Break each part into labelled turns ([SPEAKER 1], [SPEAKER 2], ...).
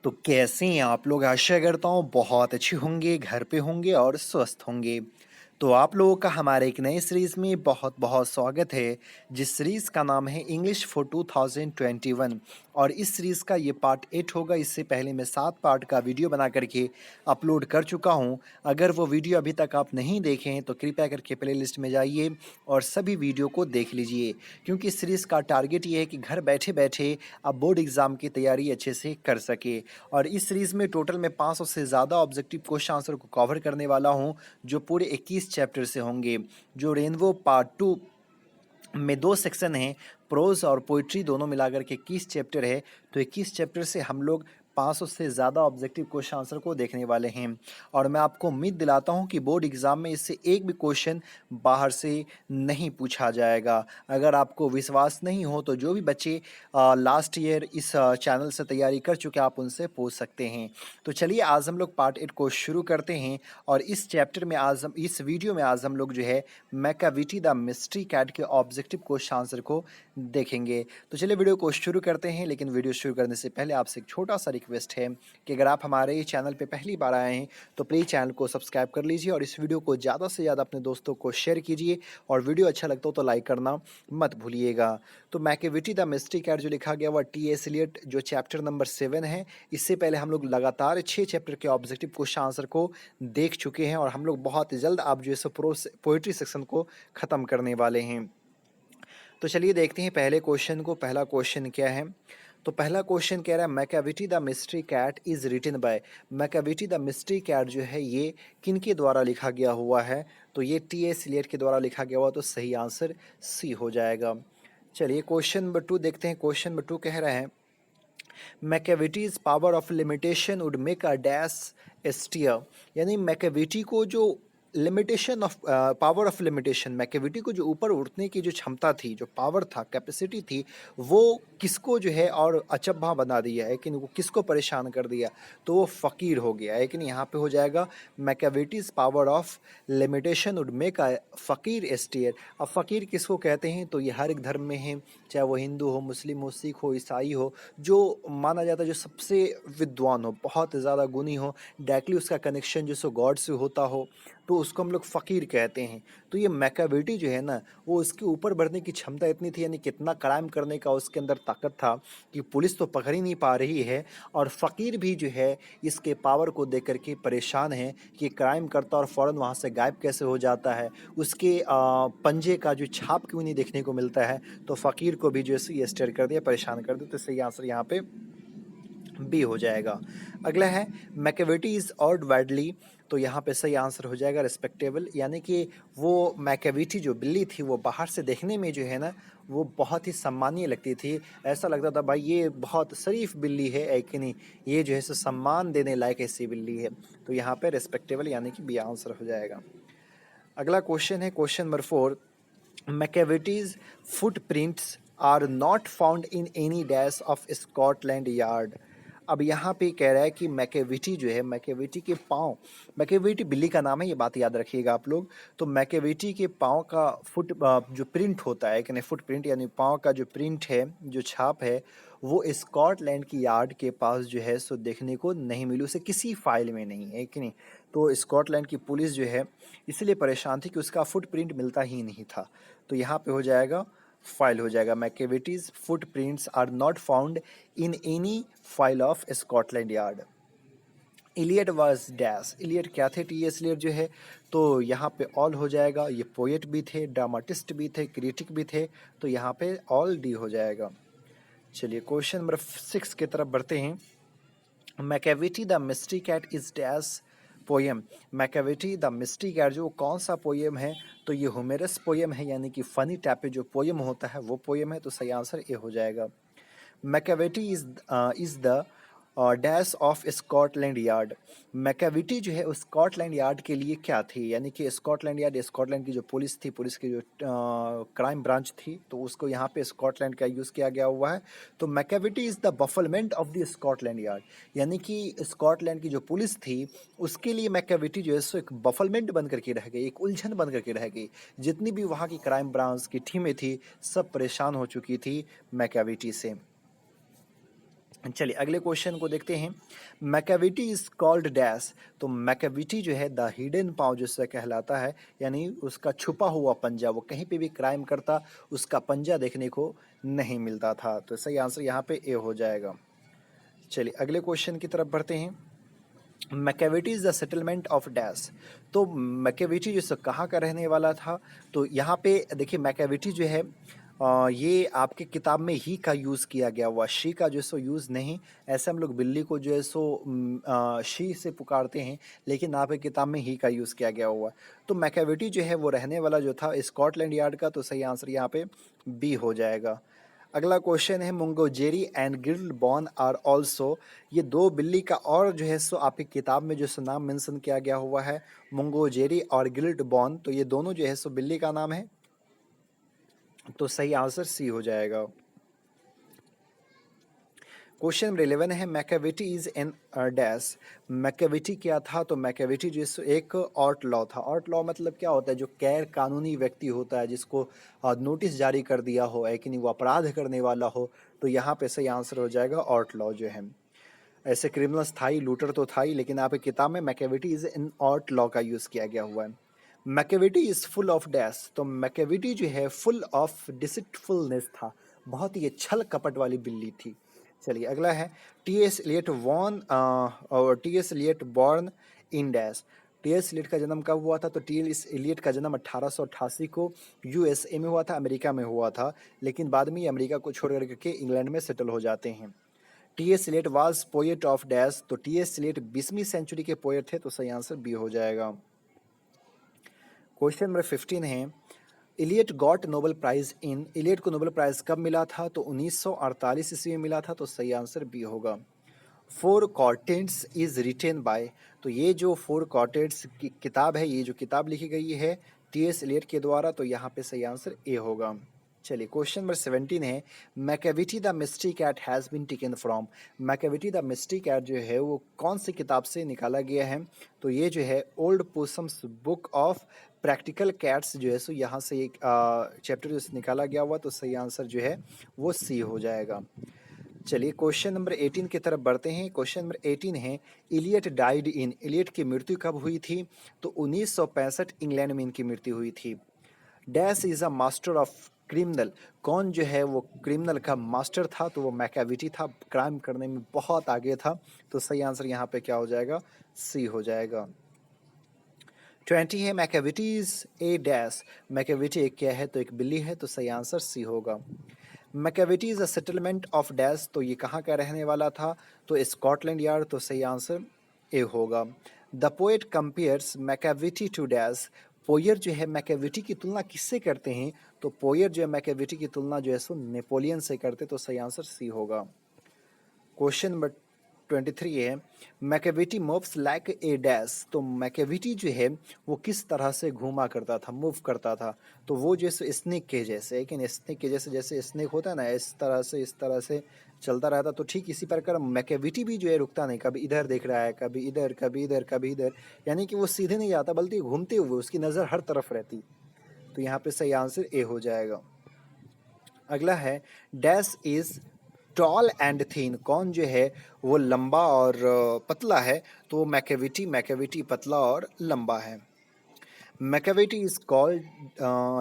[SPEAKER 1] तो कैसे हैं आप लोग? आशा करता हूँ बहुत अच्छे होंगे, घर पे होंगे और स्वस्थ होंगे। तो आप लोगों का हमारे एक नए सीरीज़ में बहुत-बहुत स्वागत है, जिस सीरीज़ का नाम है इंग्लिश फॉर 2021 और इस सीरीज़ का ये पार्ट 8 होगा। इससे पहले मैं 7 पार्ट का वीडियो बना कर के अपलोड कर चुका हूँ। अगर वो वीडियो अभी तक आप नहीं देखे हैं, तो कृपया करके प्लेलिस्ट में जाइए और सभी वीडियो को देख लीजिए, क्योंकि इस सीरीज़ का टारगेट ये है कि घर बैठे-बैठे आप बोर्ड एग्ज़ाम की तैयारी अच्छे से कर सकें। और इस सीरीज़ में टोटल मैं 500 से ज़्यादा ऑब्जेक्टिव क्वेश्चन आंसर को कवर करने वाला हूँ, जो पूरे 21 चैप्टर से होंगे। जो रेनबो पार्ट 2 में 2 सेक्शन हैं, प्रोज़ और पोएट्री दोनों मिलाकर के 21 चैप्टर है। तो 21 चैप्टर से हम लोग 500 से ज़्यादा ऑब्जेक्टिव क्वेश्चन आंसर को देखने वाले हैं और मैं आपको उम्मीद दिलाता हूं कि बोर्ड एग्ज़ाम में इससे एक भी क्वेश्चन बाहर से नहीं पूछा जाएगा। अगर आपको विश्वास नहीं हो तो जो भी बच्चे लास्ट ईयर इस चैनल से तैयारी कर चुके हैं, आप उनसे पूछ सकते हैं। तो चलिए आज हम लोग पार्ट 8 को शुरू करते हैं और इस चैप्टर में आज हम इस वीडियो में आज हम लोग जो है मैकाविटी द मिस्ट्री कैट के ऑब्जेक्टिव क्वेश्चन आंसर को देखेंगे। तो चलिए वीडियो को शुरू करते हैं, लेकिन वीडियो शुरू करने से पहले आपसे एक छोटा सा रिक्वेस्ट है कि अगर आप हमारे चैनल पे पहली बार आए हैं तो प्लीज़ चैनल को सब्सक्राइब कर लीजिए और इस वीडियो को ज़्यादा से ज़्यादा अपने दोस्तों को शेयर कीजिए और वीडियो अच्छा लगता हो तो लाइक करना मत भूलिएगा। तो मैकाविटी द मिस्ट्री कैट जो लिखा गया हुआ टी.एस. एलियट, जो चैप्टर नंबर 7 है। इससे पहले हम लोग लगातार 6 चैप्टर के ऑब्जेक्टिव क्वेश्चन आंसर को देख चुके हैं और हम लोग बहुत जल्द आप जो है सो पोएट्री सेक्शन को ख़त्म करने वाले हैं। तो चलिए देखते हैं पहले क्वेश्चन को। पहला क्वेश्चन क्या है? तो पहला क्वेश्चन कह रहा है Macavity the mystery cat is written by. Macavity the mystery cat जो है ये किनके द्वारा लिखा गया हुआ है? तो ये टी.एस. एलियट के द्वारा लिखा गया हुआ, तो सही आंसर सी हो जाएगा। चलिए क्वेश्चन नंबर 2 देखते हैं। क्वेश्चन नंबर 2 कह रहा है Macavity's power of limitation would make a dash easier. यानी मैकाविटी को जो limitation of power of limitation, Macavity को जो ऊपर उठने की जो क्षमता थी, जो पावर था, कैपेसिटी थी, वो किसको जो है और अचंभा बना दिया है कि वो किसको परेशान कर दिया? तो वो फ़कीर हो गया है कि नहीं। यहाँ पे हो जाएगा Macavity's power of limitation would make a fakir easier. अब फ़कीर किसको कहते हैं? तो ये हर एक धर्म में है, चाहे वो हिंदू हो, मुस्लिम हो, सिख हो, ईसाई हो, जो माना जाता है जो सबसे विद्वान हो, बहुत ज़्यादा गुणी हो, डायरेक्टली उसका कनेक्शन जो सो गॉड से होता हो, तो उसको हम लोग फ़कीर कहते हैं। तो ये मैकाविटी जो है ना, वो उसके ऊपर बढ़ने की क्षमता इतनी थी, यानी कितना क्राइम करने का उसके अंदर ताकत था कि पुलिस तो पकड़ ही नहीं पा रही है और फ़कीर भी जो है इसके पावर को देख कर के परेशान है कि क्राइम करता और फ़ौरन वहाँ से गायब कैसे हो जाता है, उसके पंजे का जो छाप क्यों नहीं देखने को मिलता है। तो फ़कीर को भी जो है ये स्टेयर कर दिया, परेशान कर दिया। तो सही आंसर यहाँ पे बी हो जाएगा। अगला है मैकाविटी इज़ ऑड वाइडली। तो यहाँ पे सही आंसर हो जाएगा रिस्पेक्टेबल, यानी कि वो मैकाविटी जो बिल्ली थी वो बाहर से देखने में जो है ना, वो बहुत ही सम्मानीय लगती थी। ऐसा लगता था भाई ये बहुत शरीफ बिल्ली है कि नहीं, ये जो है सो सम्मान देने लायक ऐसी बिल्ली है। तो यहाँ पे रिस्पेक्टेबल यानी कि बी आंसर हो जाएगा। अगला क्वेश्चन है question number 4। Macavity's footprints are not found in any dash of Scotland Yard. अब यहाँ पे कह रहा है कि मैकाविटी जो है, मैकाविटी के पाँव, मैकाविटी बिल्ली का नाम है, ये बात याद रखिएगा आप लोग। तो मैकाविटी के पाँव का जो प्रिंट होता है कि नहीं, फुट प्रिंट यानी पाँव का जो प्रिंट है, जो छाप है, वो स्कॉटलैंड की यार्ड के पास जो है सो देखने को नहीं मिली, उसे किसी फाइल में नहीं है कि नहीं। तो स्कॉटलैंड की पुलिस जो है इसलिए परेशान थी कि उसका फुटप्रिंट मिलता ही नहीं था। तो यहाँ पे हो जाएगा फाइल हो जाएगा Macavity's footprints are not found in any file of Scotland Yard. Eliot was dash. Eliot क्या थे? टी.एस. इलियट जो है, तो यहाँ पे ऑल हो जाएगा। ये पोएट भी थे, ड्रामाटिस्ट भी थे, क्रिटिक भी थे, तो यहाँ पे ऑल डी हो जाएगा। चलिए क्वेश्चन नंबर 6 की तरफ बढ़ते हैं। Macavity the mystery cat is dash poem. Macavity the mystery cat जो कौन सा पोएम है? तो ये हुमेरस पोएम है, यानी कि फनी टाइप पे जो पोएम होता है वो पोएम है। तो सही आंसर ए हो जाएगा। Macavity is the dash of Scotland yard. Macavity जो है उस स्कॉटलैंड यार्ड के लिए क्या थी? यानी कि स्कॉटलैंड यार्ड, स्कॉटलैंड की जो पुलिस थी, पुलिस की जो क्राइम ब्रांच थी, तो उसको यहाँ पे स्कॉटलैंड का यूज़ किया गया हुआ है। तो Macavity is the bafflement of the Scotland Yard, यानी कि स्कॉटलैंड की जो पुलिस थी उसके लिए मैकाविटी जो है सो एक बफलमेंट बन करके रह गई, एक उलझन बन करके रह गई। जितनी भी वहाँ की क्राइम ब्रांच की टीमें थी, सब परेशान हो चुकी थी मैकाविटी से। चलिए अगले क्वेश्चन को देखते हैं। Macavity is called dash. तो मैकेविटी जो है द हिडन पाव जिससे कहलाता है, यानी उसका छुपा हुआ पंजा। वो कहीं पे भी क्राइम करता, उसका पंजा देखने को नहीं मिलता था। तो सही आंसर यहाँ पे ए हो जाएगा। चलिए अगले क्वेश्चन की तरफ बढ़ते हैं। Macavity is the settlement of dash. तो मैकेविटी जो कहाँ का रहने वाला था, तो यहाँ पे देखिए मैकेविटी जो है ये आपके किताब में ही का यूज़ किया गया हुआ, शी का जो सो यूज़ नहीं। ऐसे हम लोग बिल्ली को जो है सो शी से पुकारते हैं, लेकिन यहाँ पे किताब में ही का यूज़ किया गया हुआ। तो मैकेविटी जो है वो रहने वाला जो था स्कॉटलैंड यार्ड का। तो सही आंसर यहाँ पे बी हो जाएगा। अगला क्वेश्चन है Mungojerrie and guild born are also. ये दो बिल्ली का और जो है सो आपकी किताब में जो सो नाम मेंशन किया गया हुआ है, मुंगोजेरी और गिल्ड बॉर्न। तो ये दोनों जो है सो बिल्ली का नाम है। तो सही आंसर सी हो जाएगा। क्वेश्चन नंबर 11 है Macavity is an dash. Macavity क्या था, तो मैकेविटी जो एक ऑर्ट लॉ था। ऑर्ट लॉ मतलब क्या होता है, जो गैर कानूनी व्यक्ति होता है, जिसको नोटिस जारी कर दिया हो है कि नहीं, वो अपराध करने वाला हो। तो यहाँ पे सही आंसर हो जाएगा ऑर्ट लॉ जो है। ऐसे क्रिमिनल्स था ही, लूटर तो था ही, लेकिन यहाँ पे किताब में Macavity is an art law का यूज़ किया गया हुआ है। Macavity is full of dash. तो मैकेविटी जो है फुल ऑफ डिसिटफुलनेस था, बहुत ही छल कपट वाली बिल्ली थी। चलिए अगला है टी एस एलियट वॉन और T S Eliot born in dash. T S Eliot का जन्म कब हुआ था, तो टी एस एलियट का जन्म 1888 को यूएसए में हुआ था, अमेरिका में हुआ था। लेकिन बाद में ये अमेरिका को छोड़ करके इंग्लैंड में सेटल हो जाते हैं। T S Eliot was poet of dash. तो टी एस एलियट 20वीं सेंचुरी के पोएट थे। तो सही आंसर बी हो जाएगा। क्वेश्चन नंबर 15 है Eliot got Nobel prize in. Eliot को नोबेल प्राइज कब मिला था, तो 1948 ईस्वी में मिला था। तो सही आंसर बी होगा। Four quartets is written by. तो ये जो फोर क्वार्टेट्स की किताब है, ये जो किताब लिखी गई है टी एस एलियट के द्वारा। तो यहाँ पे सही आंसर ए होगा। चलिए क्वेश्चन नंबर 17 है Macavity the mystery cat has been taken from. Macavity the mystery cat जो है वो कौन सी किताब से निकाला गया है, तो ये जो है old Possum's book of practical cats जो है सो यहाँ से एक चैप्टर जो निकाला गया हुआ। तो सही आंसर जो है वो सी हो जाएगा। चलिए क्वेश्चन नंबर 18 की तरफ बढ़ते हैं। क्वेश्चन नंबर 18 है इलियट डाइड इन। इलियट की मृत्यु कब हुई थी, तो 1965 इंग्लैंड में इनकी मृत्यु हुई थी। Dash is a master of criminal. कौन जो है वो क्रिमिनल का मास्टर था, तो वो मैकेविटी था, क्राइम करने में बहुत आगे था। तो सही आंसर यहाँ पे क्या हो जाएगा, सी हो जाएगा। 20 है Macavity is a dash. Macavity एक क्या है, तो एक बिल्ली है। तो सही आंसर सी होगा। Macavity is a settlement of dash. तो ये कहाँ का रहने वाला था, तो स्कॉटलैंड यार्ड। तो सही आंसर ए होगा। The poet compares Macavity to dash. पोयर जो है मैकेविटी की तुलना किससे करते हैं, तो पोयर जो है मैकेविटी की तुलना जो है सो नेपोलियन से करते। तो सही आंसर सी होगा। क्वेश्चन नंबर 23 है Macavity moves like a dash. तो मैकेविटी जो है वो किस तरह से घूमा करता था, मूव करता था, तो वो जैसे स्नेक के जैसे, लेकिन स्नेक के जैसे जैसे स्नेक होता है ना, इस तरह से चलता रहता। तो ठीक इसी प्रकार मैकेविटी भी जो है रुकता नहीं, कभी इधर देख रहा है, कभी इधर, कभी इधर, कभी इधर, यानी कि वो सीधे नहीं जाता बल्कि घूमते हुए उसकी नज़र हर तरफ रहती। तो यहाँ पे सही आंसर ए हो जाएगा। अगला है डैश इज टॉल एंड थीन। कौन जो है वो लंबा और पतला है, तो मैकेविटी। मैकेविटी पतला और लंबा है। Macavity is called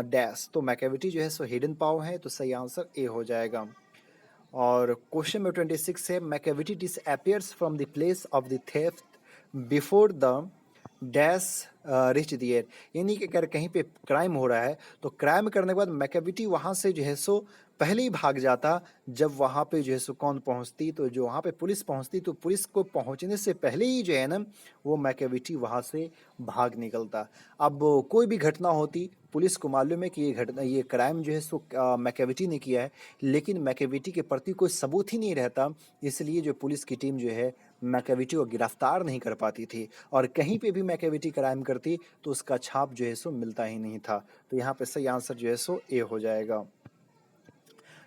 [SPEAKER 1] dash. तो मैकेविटी जो है सो हिडन पाव है। तो सही आंसर ए हो जाएगा। और क्वेश्चन नंबर 26 है Macavity disappears from the place of the theft before the dash rich the air. यानी कि अगर कहीं पे क्राइम हो रहा है, तो क्राइम करने के बाद मैकेविटी वहाँ से जो है सो पहले ही भाग जाता। जब वहाँ पे जो है सो कौन पहुँचती, तो जो वहाँ पे पुलिस पहुँचती, तो पुलिस को पहुँचने से पहले ही जो है ना वो मैकेविटी वहाँ से भाग निकलता। अब कोई भी घटना होती, पुलिस को मालूम है कि ये घटना, ये क्राइम जो है सो मैकेविटी ने किया है, लेकिन मैकेविटी के प्रति कोई सबूत ही नहीं रहता। इसलिए जो पुलिस की टीम जो है मैकेविटी को गिरफ्तार नहीं कर पाती थी, और कहीं पे भी मैकेविटी क्राइम करती तो उसका छाप जो है सो मिलता ही नहीं था। तो यहाँ पे सही आंसर जो है सो ए हो जाएगा।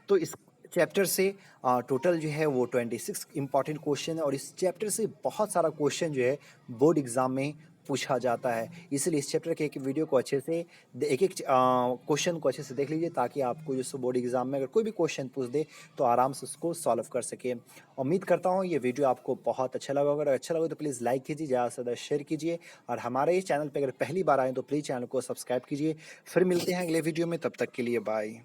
[SPEAKER 1] तो इस चैप्टर से टोटल जो है वो 26 इंपॉर्टेंट क्वेश्चन है, और इस चैप्टर से बहुत सारा क्वेश्चन जो है बोर्ड एग्जाम में पूछा जाता है। इसलिए इस चैप्टर के एक वीडियो को अच्छे से एक-एक क्वेश्चन को अच्छे से देख लीजिए ताकि आपको जो सो बोर्ड एग्ज़ाम में अगर कोई भी क्वेश्चन पूछ दे तो आराम से उसको सॉल्व कर सकें। उम्मीद करता हूँ ये वीडियो आपको बहुत अच्छा लगा होगा। अगर अच्छा लगा तो प्लीज़ लाइक कीजिए, ज़्यादा से ज़्यादा शेयर कीजिए और हमारे इस चैनल पे अगर पहली बार आएँ तो प्लीज़ चैनल को सब्सक्राइब कीजिए। फिर मिलते हैं अगले वीडियो में, तब तक के लिए बाय।